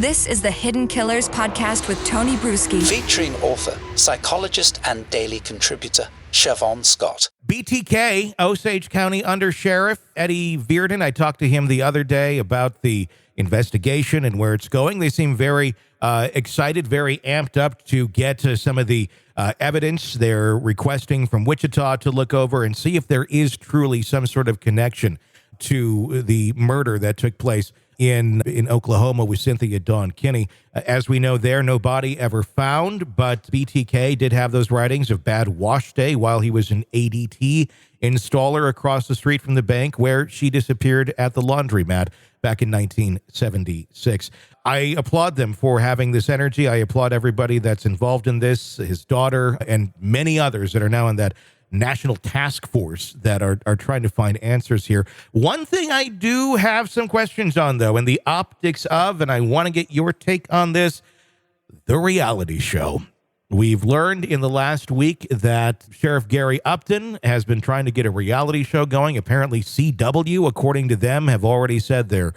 This is the Hidden Killers podcast with Tony Brueski. Featuring author, psychologist, and daily contributor, Shavaun Scott. BTK, Osage County Under Sheriff Eddie Vierten. I talked to him the other day about the investigation and where it's going. They seem very excited, very amped up to get to some of the evidence they're requesting from Wichita to look over and see if there is truly some sort of connection to the murder that took place in Oklahoma with Cynthia Dawn Kinney. As we know there, no body ever found, but BTK did have those writings of bad wash day while he was an ADT installer across the street from the bank where she disappeared at the laundromat back in 1976. I applaud them for having this energy. I applaud everybody that's involved in this, his daughter, and many others that are now in that national task force that are trying to find answers here. One thing I do have some questions on, though, and the optics of, and I want to get your take on this, the reality show. We've learned in the last week that Sheriff Gary Upton has been trying to get a reality show going. Apparently CW, according to them, have already said they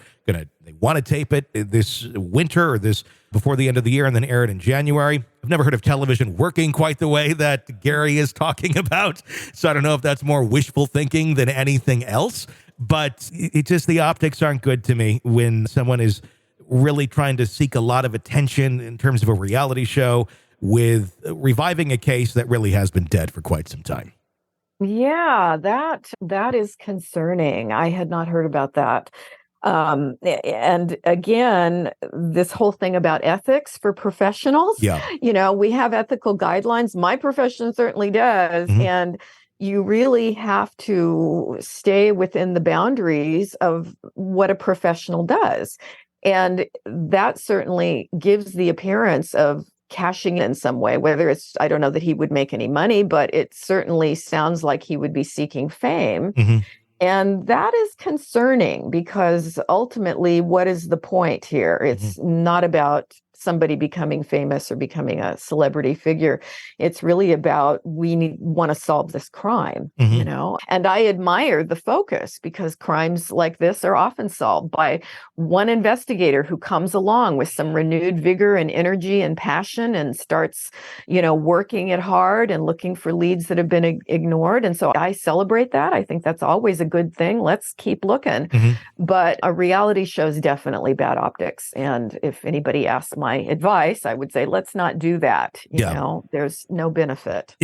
want to tape it this winter or this before the end of the year and then air it in January. I've never heard of television working quite the way that Gary is talking about. So I don't know if that's more wishful thinking than anything else, but it just, the optics aren't good to me when someone is really trying to seek a lot of attention in terms of a reality show with reviving a case that really has been dead for quite some time. Yeah, that is concerning. I had not heard about that. And again, this whole thing about ethics for professionals, we have ethical guidelines. My profession certainly does. Mm-hmm. And you really have to stay within the boundaries of what a professional does. And that certainly gives the appearance of cashing in some way, whether it's, I don't know that he would make any money, but it certainly sounds like he would be seeking fame. Mm-hmm. And that is concerning because ultimately, what is the point here? It's not about somebody becoming famous or becoming a celebrity figure. It's really about want to solve this crime, And I admire the focus because crimes like this are often solved by one investigator who comes along with some renewed vigor and energy and passion and starts, working it hard and looking for leads that have been ignored. And so I celebrate that. I think that's always a good thing. Let's keep looking. Mm-hmm. But a reality show is definitely bad optics. And if anybody asks my advice, I would say, let's not do that. There's no benefit.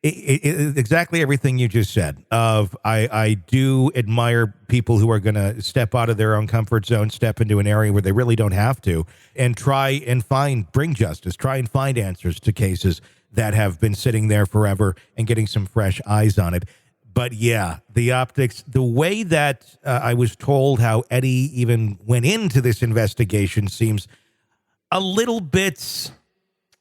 Exactly everything you just said. I do admire people who are going to step out of their own comfort zone, step into an area where they really don't have to, and try and bring justice, try and find answers to cases that have been sitting there forever and getting some fresh eyes on it. But yeah, the optics, the way that I was told how Eddie even went into this investigation seems a little bit,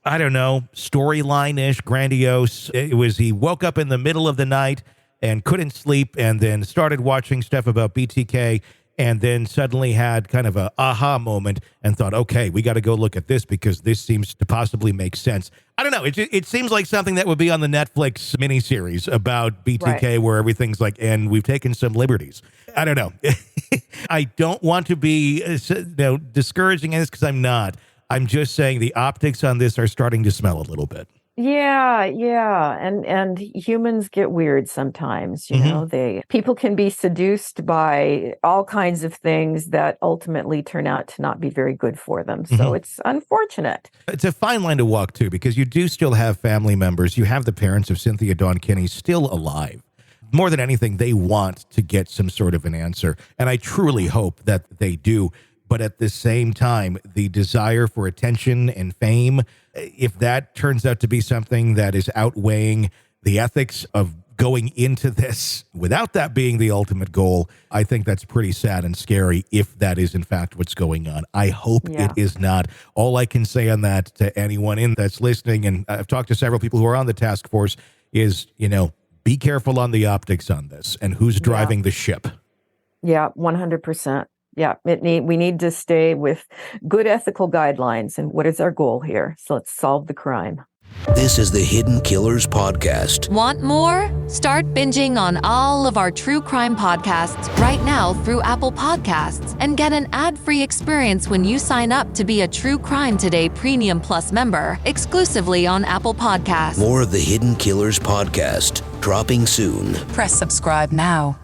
I don't know, storyline-ish, grandiose. It was he woke up in the middle of the night and couldn't sleep and then started watching stuff about BTK and then suddenly had kind of a aha moment and thought, okay, we got to go look at this because this seems to possibly make sense. I don't know. It seems like something that would be on the Netflix miniseries about BTK, right, where everything's like, and we've taken some liberties. I don't know. I don't want to be discouraging in this because I'm not. I'm just saying the optics on this are starting to smell a little bit. Yeah. And humans get weird sometimes, people can be seduced by all kinds of things that ultimately turn out to not be very good for them. So it's unfortunate. It's a fine line to walk too, because you do still have family members. You have the parents of Cynthia Dawn Kinney still alive. More than anything, they want to get some sort of an answer. And I truly hope that they do. But at the same time, the desire for attention and fame, if that turns out to be something that is outweighing the ethics of going into this without that being the ultimate goal, I think that's pretty sad and scary if that is in fact what's going on. I hope it is not. All I can say on that to anyone that's listening, and I've talked to several people who are on the task force, is, be careful on the optics on this and who's driving the ship. Yeah, 100%. Yeah, we need to stay with good ethical guidelines. And what is our goal here? So let's solve the crime. This is the Hidden Killers Podcast. Want more? Start binging on all of our true crime podcasts right now through Apple Podcasts and get an ad-free experience when you sign up to be a True Crime Today Premium Plus member exclusively on Apple Podcasts. More of the Hidden Killers Podcast dropping soon. Press subscribe now.